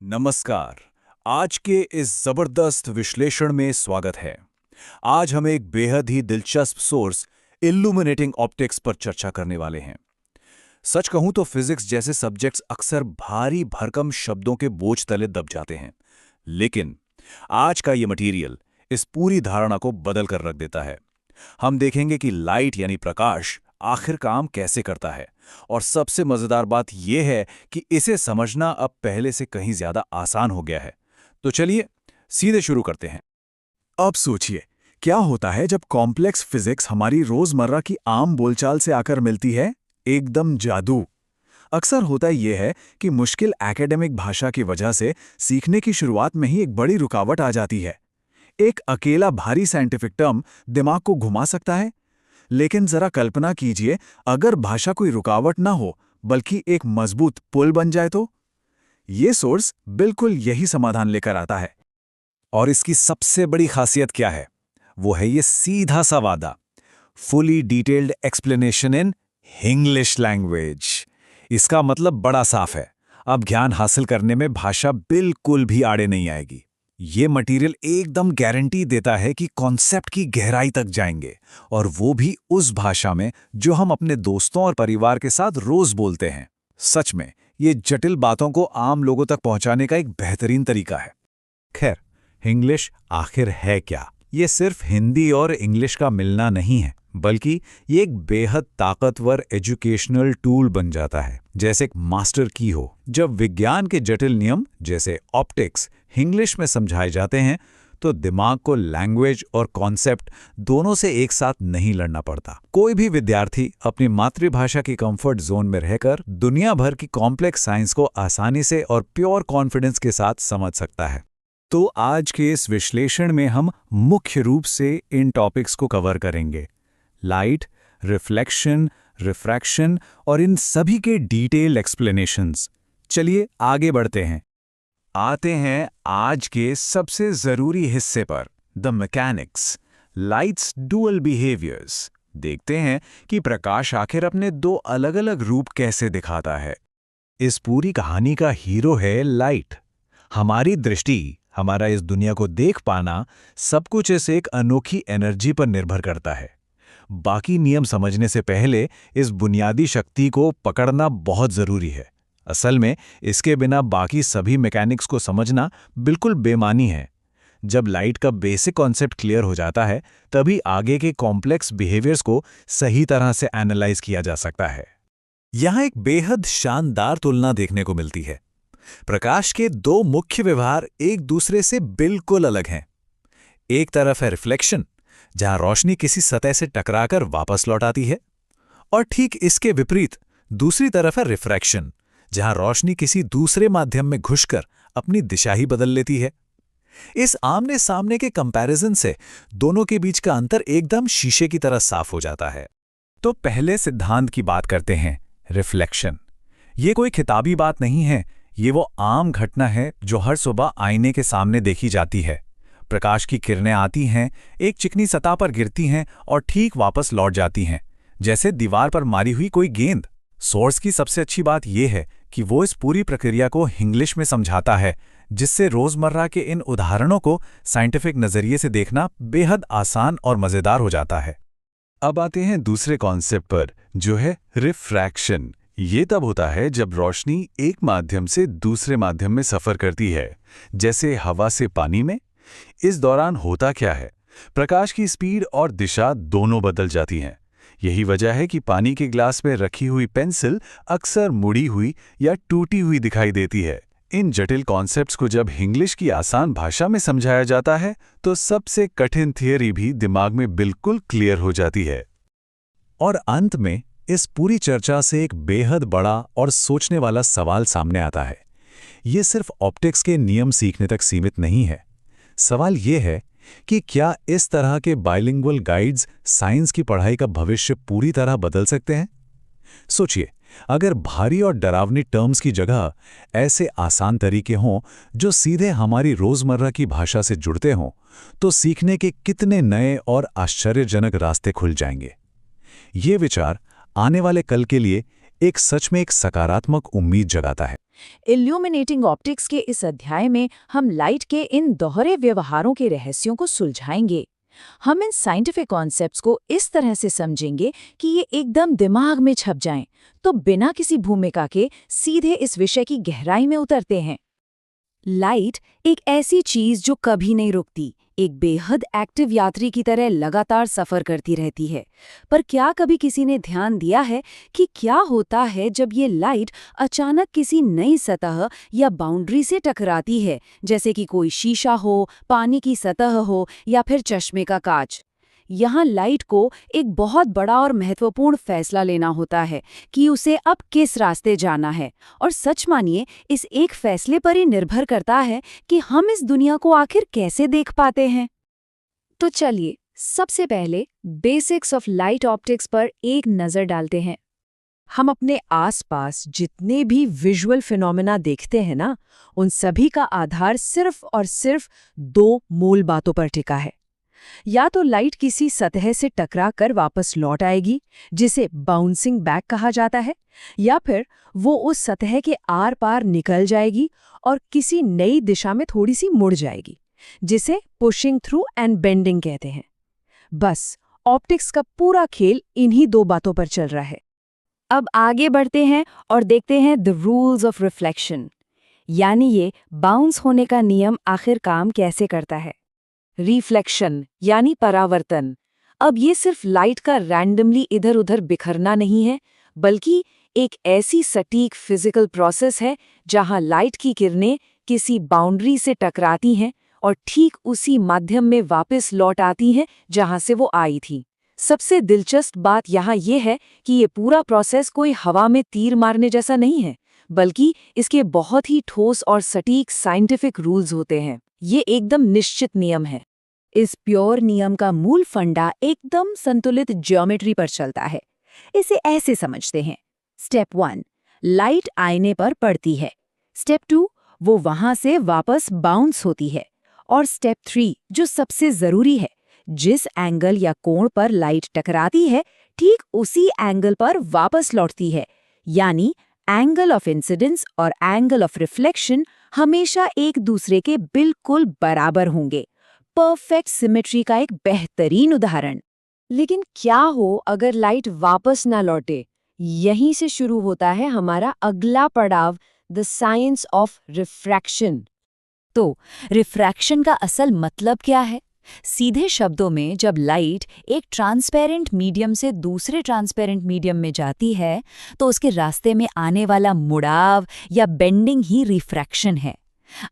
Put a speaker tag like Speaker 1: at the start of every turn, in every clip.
Speaker 1: नमस्कार। आज के इस जबरदस्त विश्लेषण में स्वागत है। आज हम एक बेहद ही दिलचस्प सोर्स इल्यूमिनेटिंग ऑप्टिक्स पर चर्चा करने वाले हैं। सच कहूं तो फिजिक्स जैसे सब्जेक्ट्स अक्सर भारी भरकम शब्दों के बोझ तले दब जाते हैं, लेकिन आज का ये मटेरियल इस पूरी धारणा को बदल कर रख देता है। हम देखेंगे कि लाइट यानी प्रकाश आखिर काम कैसे करता है, और सबसे मजेदार बात यह है कि इसे समझना अब पहले से कहीं ज्यादा आसान हो गया है। तो चलिए सीधे शुरू करते हैं।
Speaker 2: अब सोचिए, क्या होता है जब कॉम्प्लेक्स फिजिक्स हमारी रोजमर्रा की आम बोलचाल से आकर मिलती है? एकदम जादू। अक्सर होता यह है कि मुश्किल एकेडमिक भाषा की वजह से सीखने की शुरुआत में ही एक बड़ी रुकावट आ जाती है। एक अकेला भारी साइंटिफिक टर्म दिमाग को घुमा सकता है, लेकिन जरा कल्पना कीजिए, अगर भाषा कोई रुकावट ना हो बल्कि एक मजबूत पुल बन जाए तो? ये सोर्स बिल्कुल यही समाधान लेकर आता है।
Speaker 1: और इसकी सबसे बड़ी खासियत क्या है? वो है ये सीधा सा वादा, fully detailed explanation in English language. इसका मतलब बड़ा साफ है, अब ज्ञान हासिल करने में भाषा बिल्कुल भी आड़े नहीं आएगी। ये मटेरियल एकदम गारंटी देता है कि कॉन्सेप्ट की गहराई तक जाएंगे, और वो भी उस भाषा में जो हम अपने दोस्तों और परिवार के साथ रोज बोलते हैं। सच में ये जटिल बातों को आम लोगों तक पहुंचाने का एक बेहतरीन तरीका है। खैर, इंग्लिश आखिर है क्या? ये सिर्फ हिंदी और इंग्लिश का मिलना नहीं है, बल्कि ये एक बेहद ताकतवर एजुकेशनल टूल बन जाता है, जैसे एक मास्टर की हो। जब विज्ञान के जटिल नियम जैसे ऑप्टिक्स इंग्लिश में समझाए जाते हैं, तो दिमाग को लैंग्वेज और कॉन्सेप्ट दोनों से एक साथ नहीं लड़ना पड़ता। कोई भी विद्यार्थी अपनी मातृभाषा की कंफर्ट जोन में रहकर दुनिया भर की कॉम्प्लेक्स साइंस को आसानी से और प्योर कॉन्फिडेंस के साथ समझ सकता है। तो आज के इस विश्लेषण में हम मुख्य रूप से इन टॉपिक्स को कवर करेंगे: लाइट, रिफ्लेक्शन, रिफ्रैक्शन और इन सभी के डिटेल एक्सप्लेनेशंस। चलिए आगे बढ़ते हैं। आते हैं आज के सबसे जरूरी हिस्से पर, the mechanics, lights dual behaviours. देखते हैं कि प्रकाश आखिर अपने दो अलग अलग रूप कैसे दिखाता है। इस पूरी कहानी का हीरो है लाइट। हमारी दृष्टि, हमारा इस दुनिया को देख पाना, सब कुछ इस एक अनोखी एनर्जी पर निर्भर करता है। बाकी नियम समझने से पहले इस बुनियादी शक्ति को पकड़ना बहुत जरूरी है। असल में इसके बिना बाकी सभी मैकेनिक्स को समझना बिल्कुल बेमानी है। जब लाइट का बेसिक कॉन्सेप्ट क्लियर हो जाता है, तभी आगे के कॉम्प्लेक्स बिहेवियर्स को सही तरह से एनालाइज किया जा सकता है। यहां एक बेहद शानदार तुलना देखने को मिलती है। प्रकाश के दो मुख्य व्यवहार एक दूसरे से बिल्कुल अलग हैं। एक तरफ है रिफ्लेक्शन, जहां रोशनी किसी सतह से टकराकर वापस लौट आती है, और ठीक इसके विपरीत दूसरी तरफ है रिफ्रैक्शन, जहां रोशनी किसी दूसरे माध्यम में घुसकर अपनी दिशा ही बदल लेती है। इस आमने सामने के कंपैरिजन से दोनों के बीच का अंतर एकदम शीशे की तरह साफ हो जाता है। तो पहले सिद्धांत की बात करते हैं, रिफ्लेक्शन। ये कोई किताबी बात नहीं है, ये वो आम घटना है जो हर सुबह आईने के सामने देखी जाती है। प्रकाश की किरणें आती हैं, एक चिकनी सतह पर गिरती हैं और ठीक वापस लौट जाती हैं, जैसे दीवार पर मारी हुई कोई गेंद। सोर्स की सबसे अच्छी बात यह है कि वो इस पूरी प्रक्रिया को इंग्लिश में समझाता है, जिससे रोजमर्रा के इन उदाहरणों को साइंटिफिक नजरिए से देखना बेहद आसान और मजेदार हो जाता है। अब आते हैं दूसरे कॉन्सेप्ट पर, जो है रिफ्रैक्शन। ये तब होता है जब रोशनी एक माध्यम से दूसरे माध्यम में सफर करती है, जैसे हवा से पानी में। इस दौरान होता क्या है? प्रकाश की स्पीड और दिशा दोनों बदल जाती हैं। यही वजह है कि पानी के ग्लास में रखी हुई पेंसिल अक्सर मुड़ी हुई या टूटी हुई दिखाई देती है। इन जटिल कॉन्सेप्ट्स को जब इंग्लिश की आसान भाषा में समझाया जाता है, तो सबसे कठिन थियरी भी दिमाग में बिल्कुल क्लियर हो जाती है। और अंत में इस पूरी चर्चा से एक बेहद बड़ा और सोचने वाला सवाल सामने आता है। ये सिर्फ ऑप्टिक्स के नियम सीखने तक सीमित नहीं है। सवाल ये है कि क्या इस तरह के बाइलिंगुअल गाइड्स साइंस की पढ़ाई का भविष्य पूरी तरह बदल सकते हैं? सोचिए, अगर भारी और डरावनी टर्म्स की जगह ऐसे आसान तरीके हों जो सीधे हमारी रोजमर्रा की भाषा से जुड़ते हों, तो सीखने के कितने नए और आश्चर्यजनक रास्ते खुल जाएंगे। ये विचार आने वाले कल के लिए एक सच में एक सकारात्मक उम्मीद जगाता है।
Speaker 3: इल्यूमिनेटिंग ऑप्टिक्स के इस अध्याय में हम लाइट के इन दोहरे व्यवहारों के रहस्यों को सुलझाएंगे। हम इन साइंटिफिक कॉन्सेप्ट्स को इस तरह से समझेंगे कि ये एकदम दिमाग में छप जाएं, तो बिना किसी भूमिका के सीधे इस विषय की गहराई में उतरते हैं। लाइट एक ऐसी चीज जो कभी नहीं रुकती, एक बेहद एक्टिव यात्री की तरह लगातार सफर करती रहती है। पर क्या कभी किसी ने ध्यान दिया है कि क्या होता है जब ये लाइट अचानक किसी नई सतह या बाउंड्री से टकराती है, जैसे कि कोई शीशा हो, पानी की सतह हो या फिर चश्मे का कांच? यहाँ लाइट को एक बहुत बड़ा और महत्वपूर्ण फैसला लेना होता है कि उसे अब किस रास्ते जाना है। और सच मानिए, इस एक फैसले पर ही निर्भर करता है कि हम इस दुनिया को आखिर कैसे देख पाते हैं। तो चलिए सबसे पहले बेसिक्स ऑफ लाइट ऑप्टिक्स पर एक नज़र डालते हैं। हम अपने आसपास जितने भी विजुअल फिनोमेना देखते हैं ना, उन सभी का आधार सिर्फ और सिर्फ दो मूल बातों पर टिका है। या तो लाइट किसी सतह से टकरा कर वापस लौट आएगी, जिसे बाउंसिंग बैक कहा जाता है, या फिर वो उस सतह के आर पार निकल जाएगी और किसी नई दिशा में थोड़ी सी मुड़ जाएगी, जिसे पुशिंग थ्रू एंड बेंडिंग कहते हैं। बस ऑप्टिक्स का पूरा खेल इन्हीं दो बातों पर चल रहा है। अब आगे बढ़ते हैं और देखते हैं द रूल्स ऑफ रिफ्लेक्शन, यानी ये बाउंस होने का नियम आखिर काम कैसे करता है। रिफ्लेक्शन यानी परावर्तन। अब ये सिर्फ लाइट का रैंडमली इधर उधर बिखरना नहीं है, बल्कि एक ऐसी सटीक फिजिकल प्रोसेस है जहां लाइट की किरणें किसी बाउंड्री से टकराती हैं और ठीक उसी माध्यम में वापस लौट आती हैं जहां से वो आई थी। सबसे दिलचस्प बात यहाँ ये है कि ये पूरा प्रोसेस कोई हवा में तीर मारने जैसा नहीं है, बल्कि इसके बहुत ही ठोस और सटीक साइंटिफिक रूल्स होते हैं। ये एकदम निश्चित नियम है। इस प्योर नियम का मूल फंडा एकदम संतुलित ज्योमेट्री पर चलता है। इसे ऐसे समझते हैं। स्टेप 1, लाइट आईने पर पड़ती है। स्टेप 2, वो वहां से वापस बाउंस होती है। और स्टेप 3, जो सबसे जरूरी है, जिस एंगल या कोण पर लाइट टकराती है, ठीक उसी एंगल पर वापस लौटती है। यानी एंगल ऑफ इंसिडेंस और एंगल ऑफ रिफ्लेक्शन हमेशा एक दूसरे के बिल्कुल बराबर होंगे। परफेक्ट सिमेट्री का एक बेहतरीन उदाहरण। लेकिन क्या हो अगर लाइट वापस ना लौटे? यहीं से शुरू होता है हमारा अगला पड़ाव, द साइंस ऑफ रिफ्रैक्शन। तो रिफ्रैक्शन का असल मतलब क्या है? सीधे शब्दों में, जब लाइट एक ट्रांसपेरेंट मीडियम से दूसरे ट्रांसपेरेंट मीडियम में जाती है, तो उसके रास्ते में आने वाला मुड़ाव या बेंडिंग ही रिफ्रैक्शन है।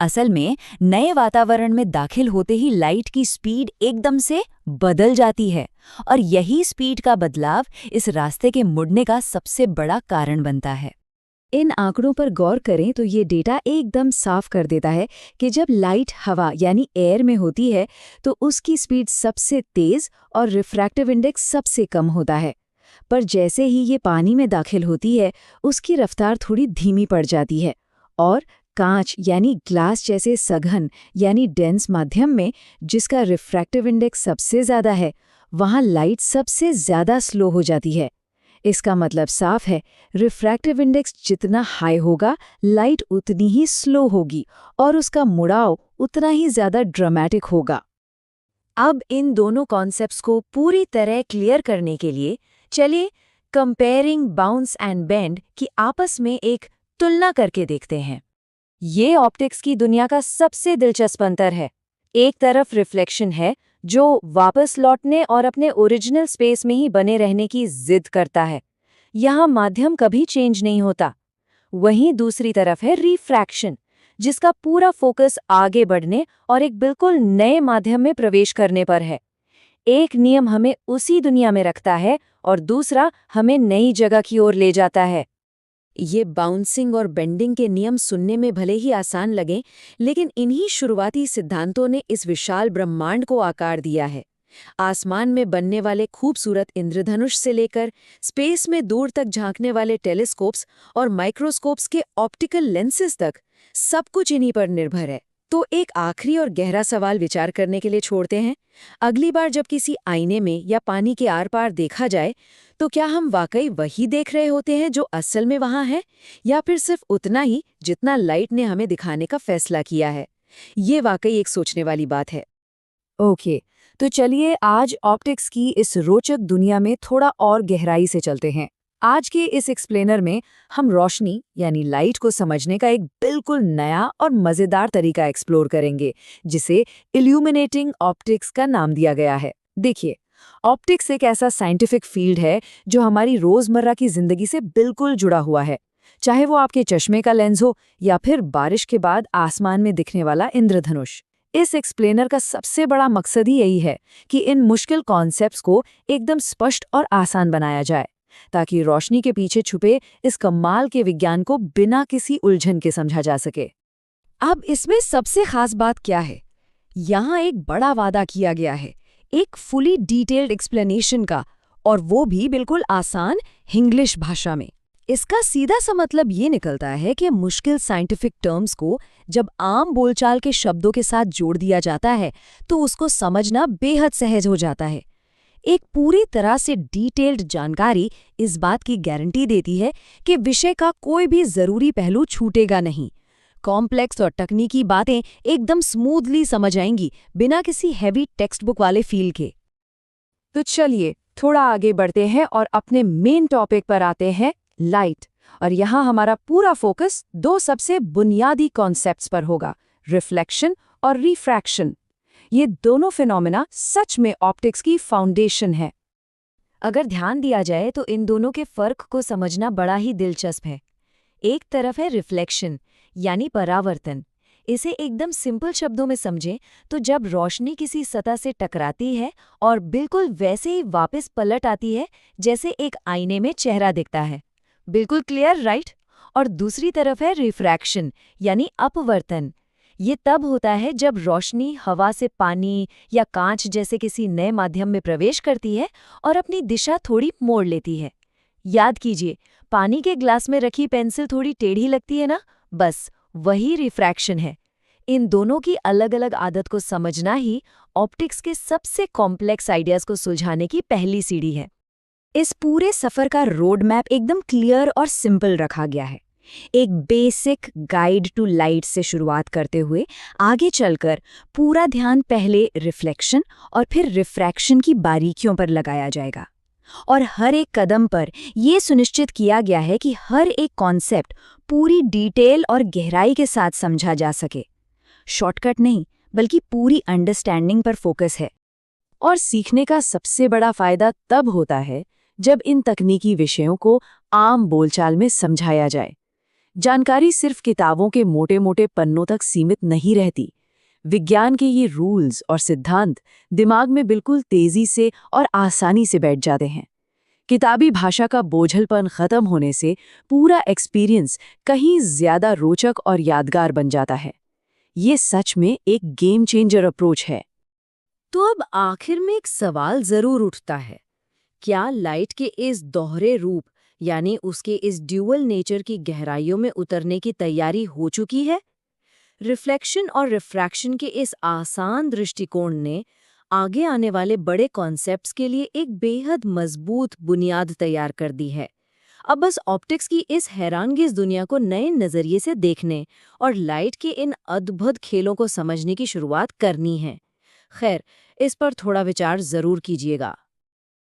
Speaker 3: असल में नए वातावरण में दाखिल होते ही लाइट की स्पीड एकदम से बदल जाती है, और यही स्पीड का बदलाव इस रास्ते के मुड़ने का सबसे बड़ा कारण बनता है। इन आंकड़ों पर गौर करें तो ये डेटा एकदम साफ कर देता है कि जब लाइट हवा यानी एयर में होती है तो उसकी स्पीड सबसे तेज और रिफ्रैक्टिव इंडेक्स सबसे कम होता है। पर जैसे ही ये पानी में दाखिल होती है, उसकी रफ्तार थोड़ी धीमी पड़ जाती है, और कांच यानी ग्लास जैसे सघन यानी डेंस माध्यम में, जिसका रिफ्रैक्टिव इंडेक्स सबसे ज़्यादा है, वहाँ लाइट सबसे ज़्यादा स्लो हो जाती है। इसका मतलब साफ है, रिफ्रैक्टिव इंडेक्स जितना हाई होगा, लाइट उतनी ही स्लो होगी और उसका मुड़ाव उतना ही ज़्यादा ड्रामेटिक होगा। अब इन दोनों कॉन्सेप्ट्स को पूरी तरह क्लियर करने के लिए चलिए कंपेयरिंग बाउंस एंड बेंड की आपस में एक तुलना करके देखते हैं। ये ऑप्टिक्स की दुनिया का सबसे दिलचस्प अंतर है। एक तरफ रिफ्लेक्शन है, जो वापस लौटने और अपने ओरिजिनल स्पेस में ही बने रहने की जिद करता है। यहाँ माध्यम कभी चेंज नहीं होता। वहीं दूसरी तरफ है रिफ्रैक्शन, जिसका पूरा फोकस आगे बढ़ने और एक बिल्कुल नए माध्यम में प्रवेश करने पर है। एक नियम हमें उसी दुनिया में रखता है और दूसरा हमें नई जगह की ओर ले जाता है। ये बाउंसिंग और बेंडिंग के नियम सुनने में भले ही आसान लगें, लेकिन इन्हीं शुरुआती सिद्धांतों ने इस विशाल ब्रह्मांड को आकार दिया है। आसमान में बनने वाले खूबसूरत इंद्रधनुष से लेकर स्पेस में दूर तक झांकने वाले टेलीस्कोप्स और माइक्रोस्कोप्स के ऑप्टिकल लेंसेज तक, सब कुछ इन्हीं पर निर्भर है। तो एक आखिरी और गहरा सवाल विचार करने के लिए छोड़ते हैं। अगली बार जब किसी आईने में या पानी के आर पार देखा जाए, तो क्या हम वाकई वही देख रहे होते हैं जो असल में वहां है, या फिर सिर्फ उतना ही जितना लाइट ने हमें दिखाने का फैसला किया है? ये वाकई एक सोचने वाली बात है। ओके, तो चलिए आज ऑप्टिक्स की इस रोचक दुनिया में थोड़ा और गहराई से चलते हैं। आज के इस एक्सप्लेनर में हम रोशनी यानी लाइट को समझने का एक बिल्कुल नया और मज़ेदार तरीका एक्सप्लोर करेंगे, जिसे इल्यूमिनेटिंग ऑप्टिक्स का नाम दिया गया है। देखिए, ऑप्टिक्स एक ऐसा साइंटिफिक फील्ड है जो हमारी रोज़मर्रा की ज़िंदगी से बिल्कुल जुड़ा हुआ है, चाहे वो आपके चश्मे का लेंस हो या फिर बारिश के बाद आसमान में दिखने वाला इंद्रधनुष। इस एक्सप्लेनर का सबसे बड़ा मकसद ही यही है कि इन मुश्किल कॉन्सेप्ट्स को एकदम स्पष्ट और आसान बनाया जाए, ताकि रोशनी के पीछे छुपे इस कमाल के विज्ञान को बिना किसी उलझन के समझा जा सके। अब इसमें सबसे खास बात क्या है? यहाँ एक बड़ा वादा किया गया है, एक फुली डिटेल्ड एक्सप्लेनेशन का, और वो भी बिल्कुल आसान इंग्लिश भाषा में। इसका सीधा सा मतलब ये निकलता है कि मुश्किल साइंटिफिक टर्म्स को जब आम बोलचाल के शब्दों के साथ जोड़ दिया जाता है, तो उसको समझना बेहद सहज हो जाता है। एक पूरी तरह से डिटेल्ड जानकारी इस बात की गारंटी देती है कि विषय का कोई भी जरूरी पहलू छूटेगा नहीं। कॉम्प्लेक्स और तकनीकी बातें एकदम स्मूथली समझ आएंगी, बिना किसी हैवी टेक्स्ट बुक वाले फील के। तो चलिए थोड़ा आगे बढ़ते हैं और अपने मेन टॉपिक पर आते हैं, लाइट। और यहाँ हमारा पूरा फोकस दो सबसे बुनियादी कॉन्सेप्ट्स पर होगा, रिफ्लेक्शन और रिफ्रैक्शन। ये दोनों फिनोमेना सच में ऑप्टिक्स की फाउंडेशन है। अगर ध्यान दिया जाए तो इन दोनों के फर्क को समझना बड़ा ही दिलचस्प है। एक तरफ है रिफ्लेक्शन यानी परावर्तन। इसे एकदम सिंपल शब्दों में समझें तो जब रोशनी किसी सतह से टकराती है और बिल्कुल वैसे ही वापस पलट आती है जैसे एक आईने में चेहरा दिखता है। बिल्कुल क्लियर, राइट? और दूसरी तरफ है रिफ्रैक्शन यानी अपवर्तन। ये तब होता है जब रोशनी हवा से पानी या कांच जैसे किसी नए माध्यम में प्रवेश करती है और अपनी दिशा थोड़ी मोड़ लेती है। याद कीजिए, पानी के ग्लास में रखी पेंसिल थोड़ी टेढ़ी लगती है ना, बस वही रिफ्रैक्शन है। इन दोनों की अलग अलग आदत को समझना ही ऑप्टिक्स के सबसे कॉम्प्लेक्स आइडियाज को सुलझाने की पहली सीढ़ी है। इस पूरे सफर का रोड मैप एकदम क्लियर और सिंपल रखा गया है। एक बेसिक गाइड टू लाइट से शुरुआत करते हुए आगे चलकर पूरा ध्यान पहले रिफ्लेक्शन और फिर रिफ्रैक्शन की बारीकियों पर लगाया जाएगा। और हर एक कदम पर यह सुनिश्चित किया गया है कि हर एक कॉन्सेप्ट पूरी डिटेल और गहराई के साथ समझा जा सके। शॉर्टकट नहीं, बल्कि पूरी अंडरस्टैंडिंग पर फोकस है। और सीखने का सबसे बड़ा फायदा तब होता है जब इन तकनीकी विषयों को आम बोलचाल में समझाया जाए। जानकारी सिर्फ किताबों के मोटे मोटे पन्नों तक सीमित नहीं रहती। विज्ञान के ये रूल्स और सिद्धांत दिमाग में बिल्कुल तेजी से और आसानी से बैठ जाते हैं। किताबी भाषा का बोझलपन खत्म होने से पूरा एक्सपीरियंस कहीं ज्यादा रोचक और यादगार बन जाता है। ये सच में एक गेम चेंजर अप्रोच है। तो अब आखिर में एक सवाल जरूर उठता है, क्या लाइट के इस दोहरे रूप यानी उसके इस ड्यूअल नेचर की गहराइयों में उतरने की तैयारी हो चुकी है? रिफ्लेक्शन और रिफ्रैक्शन के इस आसान दृष्टिकोण ने आगे आने वाले बड़े कॉन्सेप्ट्स के लिए एक बेहद मजबूत बुनियाद तैयार कर दी है। अब बस ऑप्टिक्स की इस हैरानगेज दुनिया को नए नजरिए से देखने और लाइट के इन अद्भुत खेलों को समझने की शुरुआत करनी है। खैर, इस पर थोड़ा विचार जरूर कीजिएगा।